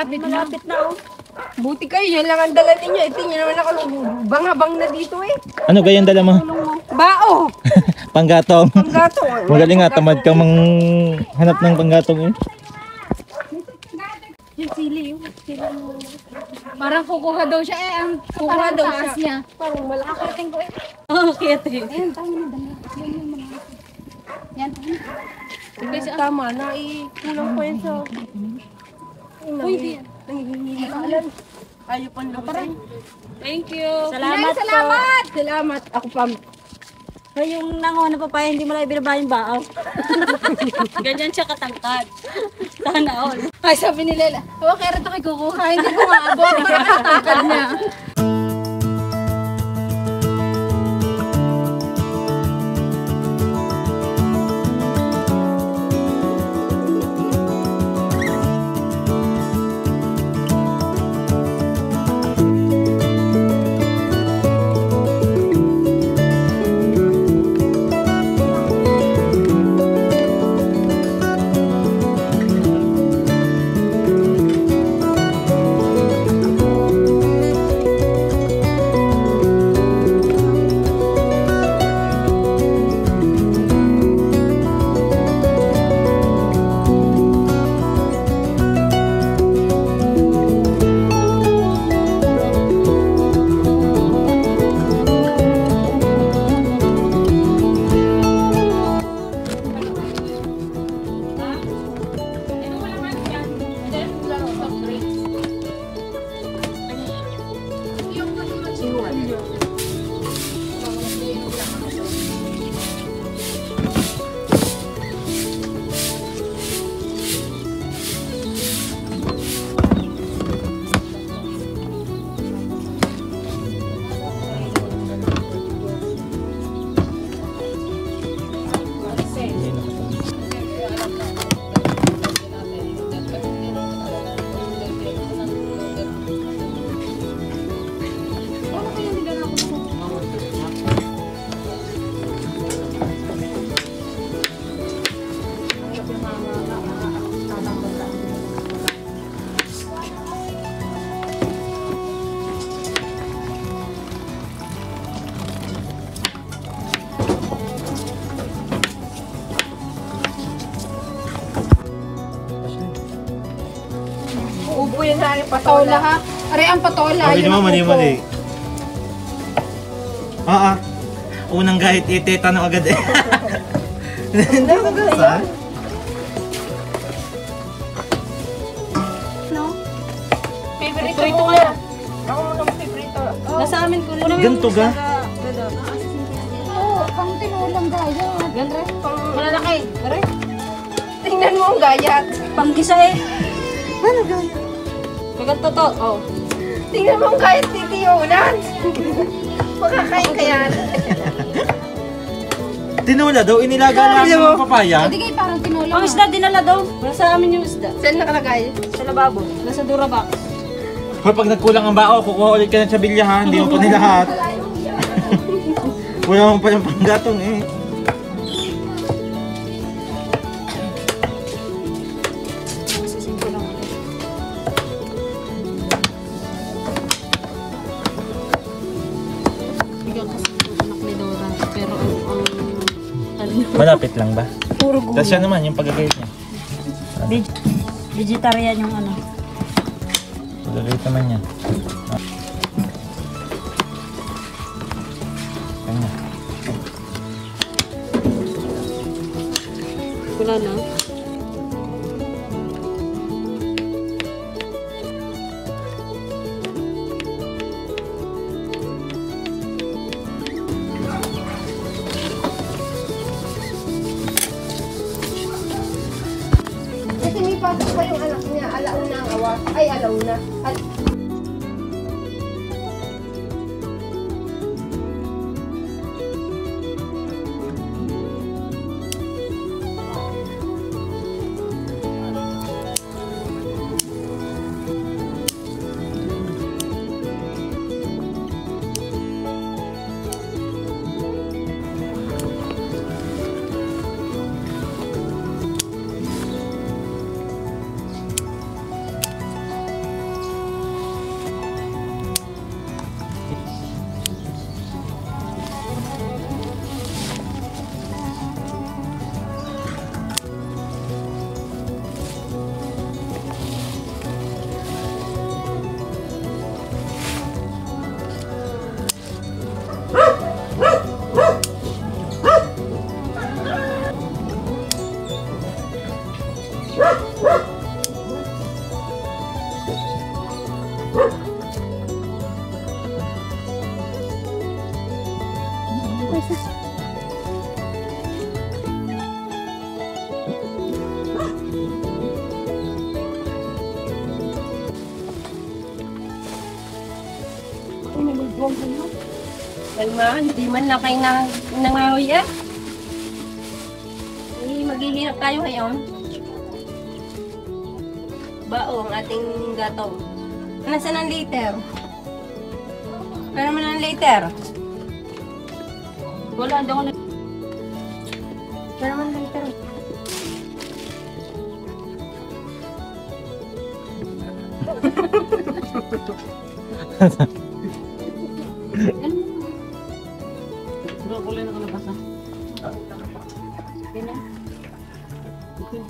Malapit na oh. Buti kayo, yan lang ang dala ninyo. Ito nyo naman ako, bang-abang na dito eh. Ano ganyan dala mo? Bao! Panggatong. Panggatong. Magaling nga, tamad ka mang hanap ng panggatong eh. Yung sili, yung sili. Parang kukuha daw siya eh. Ang Kukuha daw taas siya. niya. Parang malaki. Akating ko eh. Oo, kiyate. Ayan, tayo na dala. Yan yung mga. Yan. Tama na, kulang pa yun sa... Uy, di yan. Nangihingilan. Ayaw pang lupain. Thank you. Salamat. Salamat. Ako pa. Yung nanguha na papaya, hindi mo lang ibinaba yung baaw. Ganyan siya katangkad. Sana all. Ay, sabi ni Lela, okay, rin ito kay kukuha. Hindi ko maabot. Parang katangkad niya. Upo yan sa aking patola ha. Aray ang patola. Sabi yun mo, ang mali upo. mali. Unang gahit tanong agad eh. Hindi ko saan? No? Favorite ko nga. Ako muna ang favorite. Nasa amin ko rin. Ganto ga? Oo, pang tinulang gaya. Gandre. Malalaki. Aray. Tingnan mo ang gayat. Panggisa eh. Ano gayat? Kaganto to. Oh. Tingnan mo ang gayat titiyonan. Makakain ka yan. Tinula daw, inilaga lang yung papaya. Hindi kayo parang tinulang. Ang isda dinala daw. Nasa amin yung isda. Saan nakalagay? Sa lababo. Nasa Durabox. Hoy, pag nagkulang ang bao, kukuha ulit ka ng sabilya ha. Hindi mo pa nilahat. Wala mo pa yung panggatong eh. Malapit lang ba? Puro gulo. Tapos yan naman, yung pagagayit niya. Vegetarian yung ano. Pagagayit naman niya. Kanya. Wala na. Kasi may pasok pa yung anak niya. Alauna ang awa. Ay, alauna. Kalma, hindi man lang kayo nangahoy eh. Maghihirap tayo ngayon. Bao ang ating gatong. Nasaan ang liter? Ano naman ang liter? Wala, hindi ako na... Ano naman ang liter?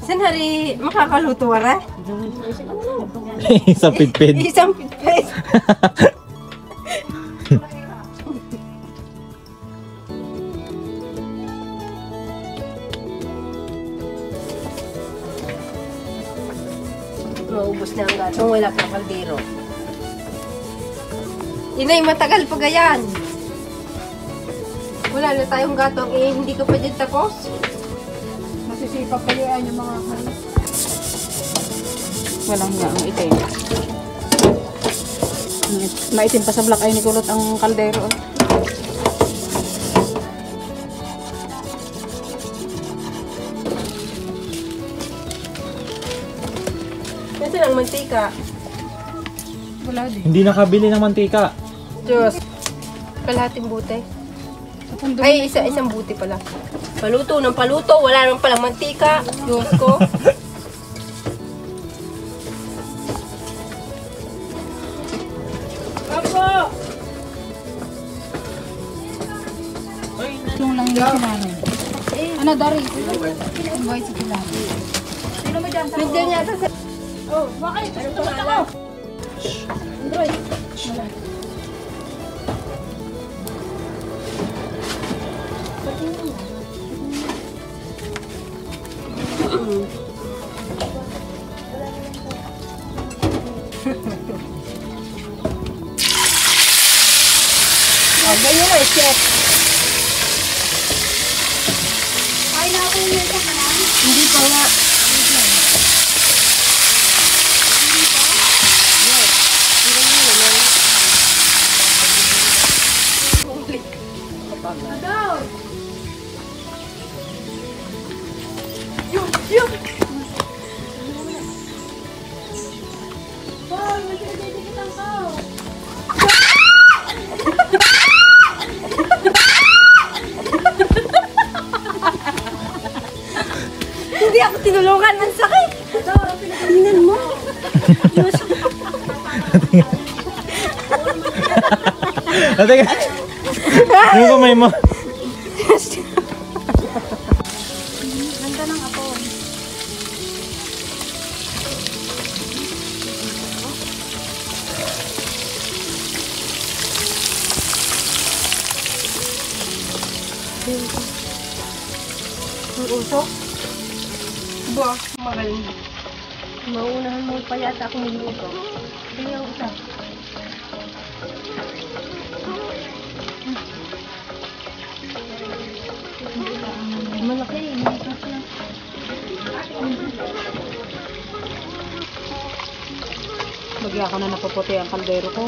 Saan hari makakaluto wala? Isang pitpit. Isang pitpit. Maubos na ang gatong, wala pang kaldero. Inay, matagal pa gayan. Wala na tayong gatong, eh, hindi ka pa dyan tapos. Masisipag kayo yan yung mga halos. Walang nga ang itim. Maitim pa sa black ay ni kulot ang kaldero. Kasi ang mantika. Wala din. Hindi nakabili ng mantika. Diyos. Kalahating buti. Ay, isang buti pala. Paluto ng paluto, wala naman palang mantika. Diyos ko. Apo! Yung lang yung sinanay. Ano, Dari? Ang boy si Kilari. Sino mo dyan? Nandiyan yata sa... Oh, bakit? Tutok ako! Android. Wala. Oh, ganyan na, chef. Ay, nakulit ka na. Hindi pa nga. Hindi ako tinulungan, ang sakit. Tingnan mo. Teka. Ano kamay mo? Ganda ng apon. Ang usok. Ba, magaling. Maunahan mo pa yata ako magluto. Hindi ang usap. Malaki, malikas lang. Bagya ko na napuputi ang kaldero ko.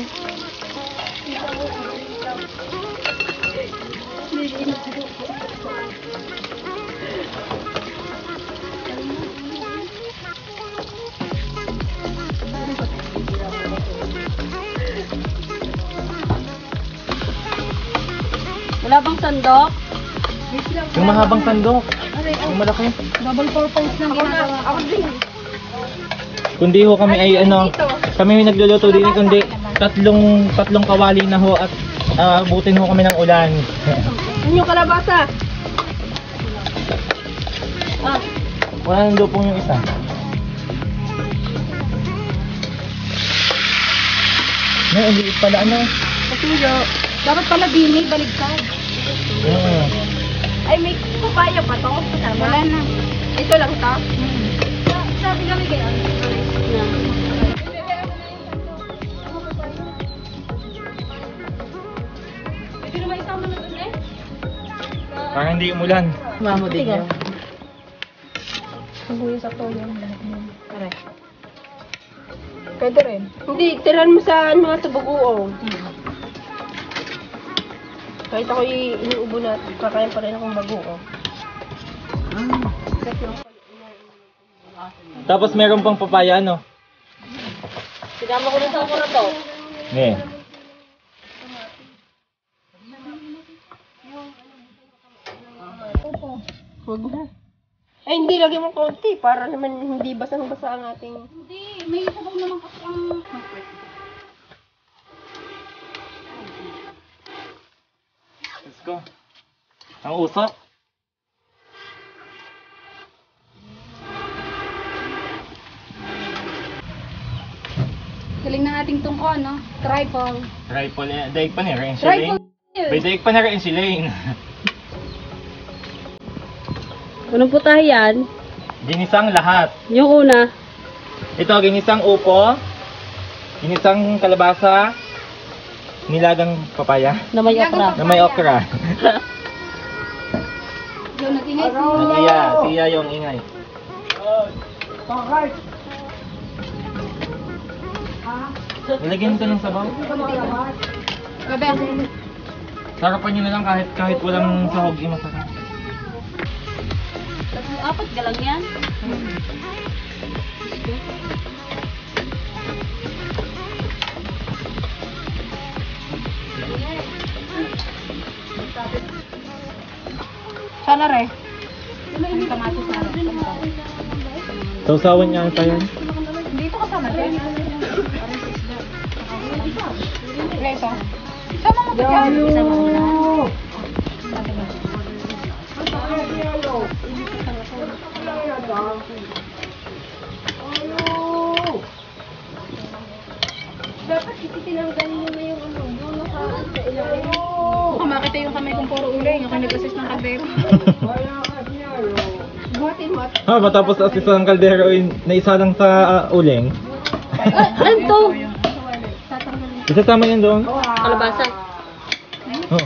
Wala bang sandok? Yung mahabang sandok. Yung malaki. Double purpose ng ginagawa. Ako din. Kundi ho kami ay ano, kami nagluluto din kundi tatlong kawali na ho at butin ho kami ng ulan. Ano yung kalabasa? Ah, Wala nang lupong yung isa. No, hindi pala ano. patuyo. Dapat pala bini, baligtad. Ay, may papaya pa to. Kasama. Wala na. Ito lang to. Sabi kami kayo. Pwede naman isama na dun eh. Parang hindi umulan. Mamo din yun. Sabuyo sa toyo. Pare. Pwede rin. Hindi, tiran mo sa mga tubuguong. Kahit ako inuubo na, kakain pa rin akong bagoong. Tapos meron pang papaya, ano? Sinama ko na sa ako na to. Ne. Huwag na. Ay, hindi. Lagyan mo konti para naman hindi basang-basa ang ating... Hindi, may sabaw naman kasi ang... Let's go. Ang usok. Galing ng ating tungko, no? Tripod. Tripod, daig pa na rin si Tripod Lane. yun. May daig pa na rin si Lane. Anong putahe yan? Ginisang lahat. Yung una. Ito, ginisang upo, ginisang kalabasa, nilagang papaya, Na may okra. na may okra. Yun, natingay Siya yung ingay. Ilagyan ito ng sabaw. Gabi. Sarapan nyo na lang kahit walang sahog, masarap. Apat ka lang yan. Sana re. Ang kamatis na re. Sausawan niya pa yan. Dito kasama re. Ito. Sama mo ka dyan. Sama mo na. Dapat itinanggal nyo na yung ano, yung nakaan sa ilalim. Baka makita yung kamay kong puro ulo. Yung kanag-assist ng kaldero. Buhatin mo at Matapos assist ng kaldero na isa lang sa uling. Ano to? Isasama yan doon. Kalabasa. Oh.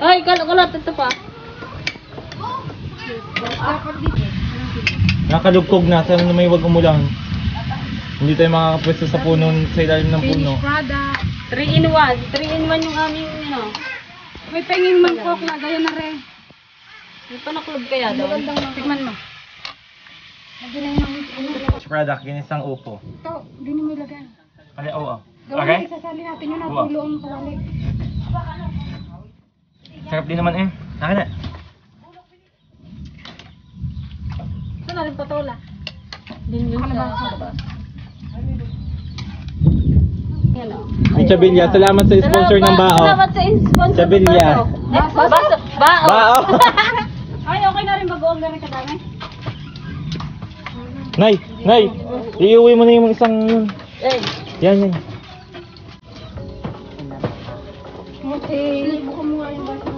Ay, kalat ito pa. Nakalugkog na, sana na may wag umulan. Hindi tayo makakapwesto sa puno, sa ilalim ng puno. Product. 3 in 1. 3 in 1 yung aming, ano. May penging mangkok na gaya na re. May panaklog kaya daw. Tikman mo. Lagyan na yun ng Product, ginisang upo. ito. Hindi mo ilagay. Okay, oo. Gawin Okay? okay? Isasali natin yun. Wow. Pulo ang kawali. Sarap din naman eh. Akin na. Ito na rin patola. Din yun sa... Yan o. Ay, Chabilla, salamat sa sponsor ng bao. Salamat sa sponsor ng Chabilla. baso. Baso. Bao. Bao! Ay, okay na rin. Bagoong na rin kadami. Nay! Iuwi mo na yung isang yun. Eh. Yan. okay. Buka mo nga yung baso.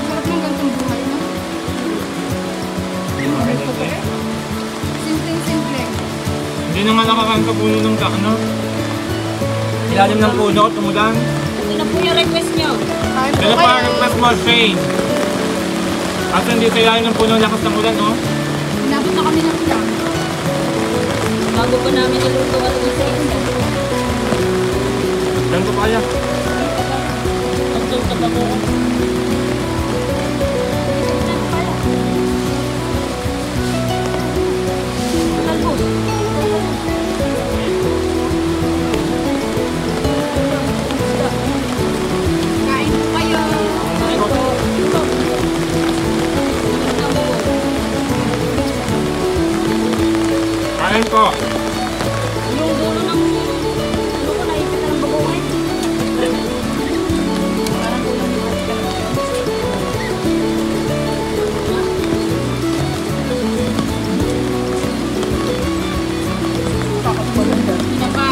Sarap ng gantong buhay, no? Simple. Hindi naman nakakanta puno ng ano? ilalim ng puno, tumulang. Ito na po yung request nyo. Kain po Kaya kayo. parang request mo, Shane. At hindi sa ilalim ng puno, lakas ng ulan, no? Inabot na kami ng ulam. Bago pa namin iluto at sa isa. Diyan ko kaya. Pagtong ka ba po? Kain po kayo. Kain ko. Yung dulo ng ano ko naipit na ng bagoong Ina pa.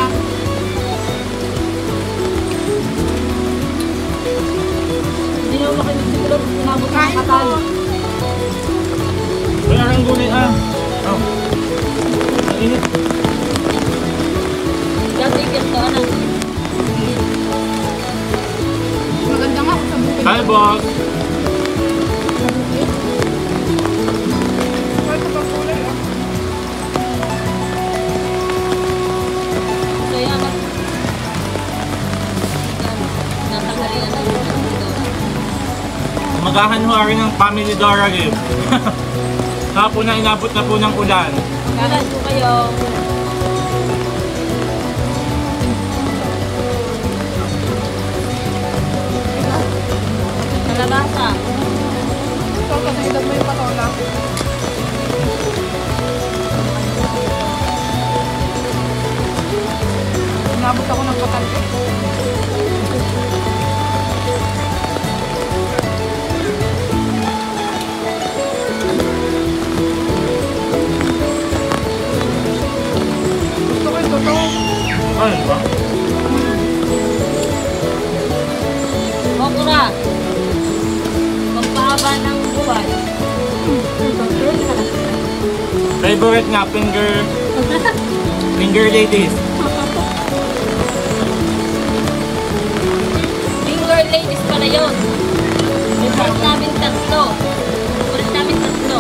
Hindi na ako siguro inabot ng Kain po. katan. Wala kang gulay, ah. Oh. Ang init. Dati ito ano. Maganda nga ako sa bukid. Hi, boss. Ito pa kulay ah. Kaya ka. Natanggalin na tayo. Magahan ho rin ng Family Dora gift. Kapo na inabot na po ng ulan. Kailan po kayo? Kalabasa. Ito kasi edad mo yung patola. Inabot ako ng katante. Gusto ko yung totoo. Ano ba? Okra. Pagpahaba ng buwan. Favorite nga, finger ladies. Finger ladies pala yun. Favorite namin tatlo. Favorite namin tatlo.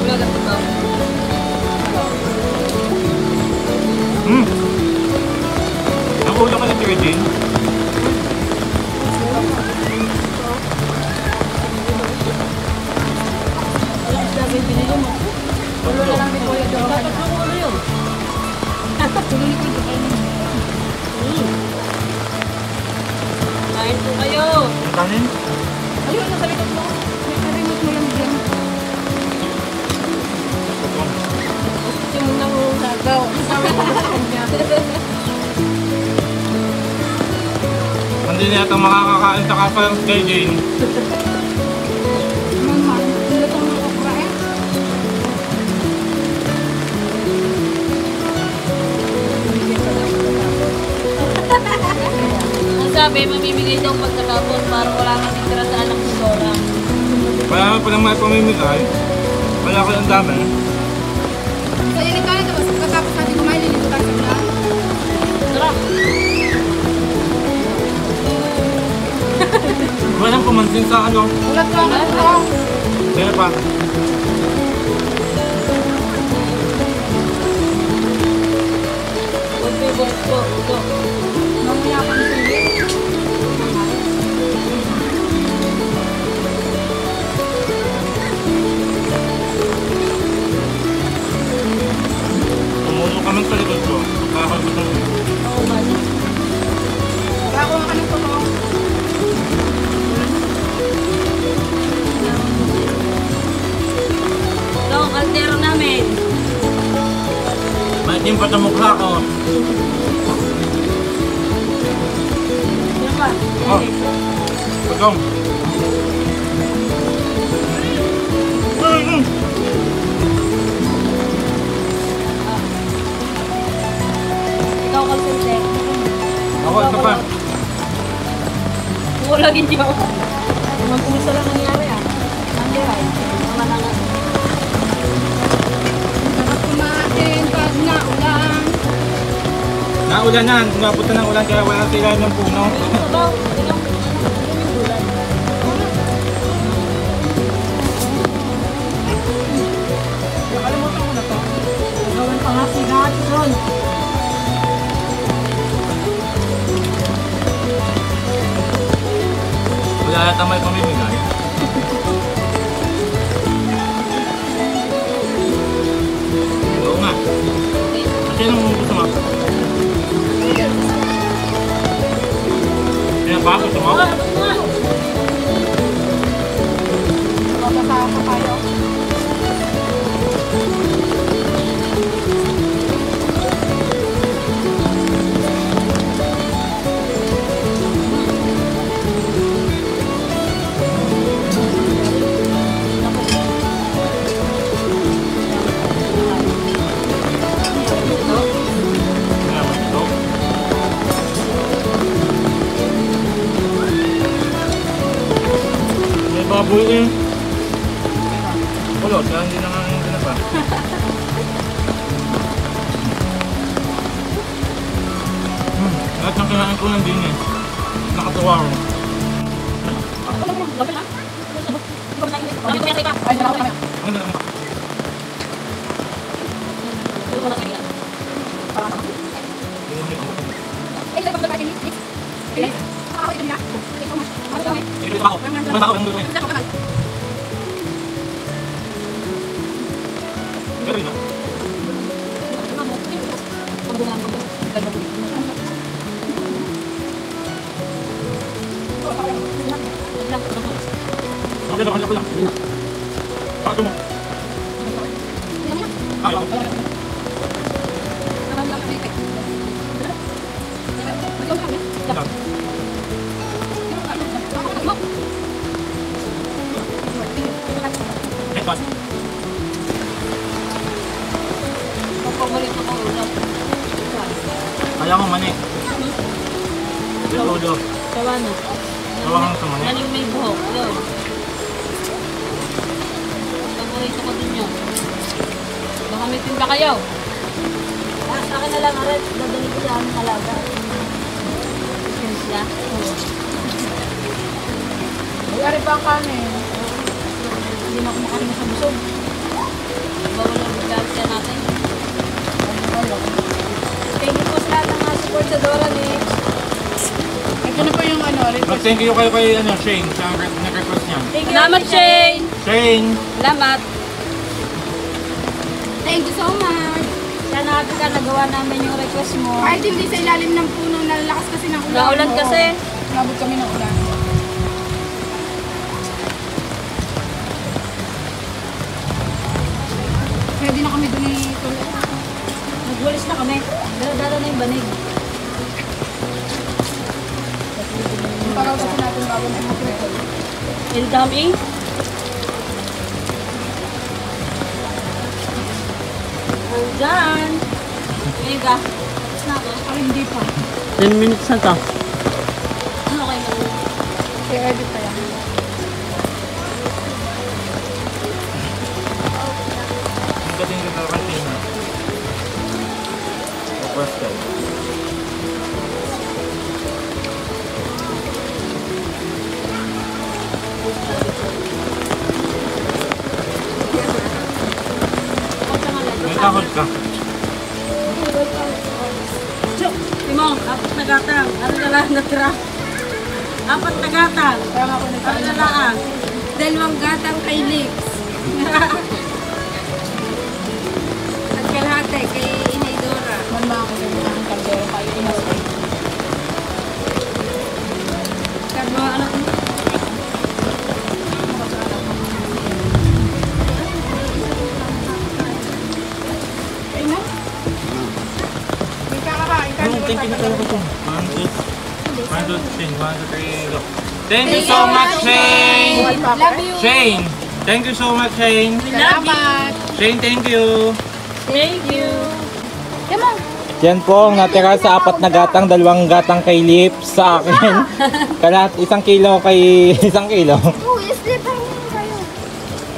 Wala na ito. Ang ulo ko ni Tira Jane. Walang sabi pinili mo. Ulo na lang ni Kuya Dora. Dapat ang ulo yun. Kain po kayo. Ang kanin? Ayun, nasa likod mo. May karimot mo lang dyan. Gusto mo nang nagaw. Sabi ko sa kanya. Hindi na yata makakakain sa kapal kay Jane. Naman, lutong ng okra eh. Ang sabi, mamimigay daw pagkatapos para wala kang titira sa anak ni Dora. Wala naman palang may pamimigay. Wala ko yung dami. So, yun ito na tapos pagkatapos natin kumain, lilito tayo sa ulan. Tara! Walang pumansin sa ano. Ulat lang ako. Kaya pa. Ang favorite ko, ito. Mamaya pa ng sili. Tumulo kami sa likod ko. Kakagutom ko. Oo ba? Kaya ako ang anong totoo. Ito ang kaldero namin. Maitim pa sa mukha ko. Ano pa? Oh. Pagong. Ikaw kalsente. Ako, ito pa. Wala gindi ako. Kumusta lang nangyari ah. Nandiyan. Naman ang Sarap kumain pag naulan. ulan na. Napunta ng ulan kaya wala sila ng puno. Sabaw. Ilang ulan. Nakalimutan ko na to. Gawin pa nga si Gati doon. Wala yata may pamimigay. Oo nga. Kasi nung gusto mo? Kaya ba gusto mo? Mapasaka tayo. Kaya ba ito? May baboy eh. Wala, kaya hindi nangangain ka na ba? Lahat ng kinain ko lang din eh. Nakatuwa ako. Ay, sarap kami. Ang ganda naman. Ay, sarap kami. Ay, ako ito na. Ako kami. Ito ako. Wala ako. Ang galing na. Okay lang, okay lang. Pato mo. Ayaw. Next. Paborito ko ulam. Kaya ko mani. Dito. Sawa na. Tawang sa mani. Galing may buhok. Yun. Paborito ko din yun. Baka may timpla kayo. Sa akin na lang, Aret. Dadali ko sa aming alaga. Siya. Ay, ari pa ang kanin. Hindi na ako makarin sa busog. Bawal na magkakit siya natin. Thank you po sa lahat ng mga support sa Dora Mix. Ito na po yung ano, request. Mag-thank you kayo kay Shane sa nag-request niya. Salamat, Shane! Shane! Salamat! Thank you so much. Sana happy ka nagawa namin yung request mo. Kahit hindi sa ilalim ng puno, nalalakas kasi ng ulan. Naulan kasi. Nabot kami ng ulan. Pwede na kami dun ituloy. Nagwalis na kami. Dala-dala na yung banig. Para kasi natin bago na yung record. El dami. Dyan. Mega. Tapos na ako. Ay, hindi pa. 10 minutes na to. Ano kayo lang? I-edit pa yan. Ang galing ka kay Shane. Request ka. May takot ka. Timong, apat na gatang. Ano na lang natira? Apat na gatang. Kaya nga ako Ano nagkain na lang? 2 gatang kay Lix. At kalahati kay Inay Dora. man mga kasi ng kaldero kayo inasay. Mga anak mo. Ay na? May kakakain ka. Thank you na talaga ito. 1, 2, 3, 1, 2, 3, go. Thank you so much, Shane! Love you. Shane! Thank you so much, Shane! Salamat. Shane, thank you! Thank you. Come on. Yan po ang natira sa 4 na gatang, 2 gatang kay Lips sa akin. Kalat 1 kilo kay 1 kilo. Oh, sleep kayo.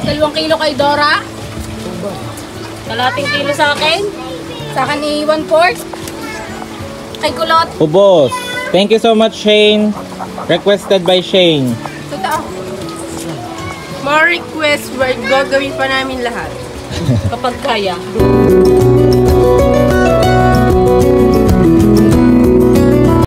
2 kilo kay Dora. Kalating kilo sa akin. Sa akin i 1/4. Kay Kulot. Ubos. Thank you so much, Shane. Requested by Shane. Totoo. More requests, gagawin pa namin lahat. Kapag kaya.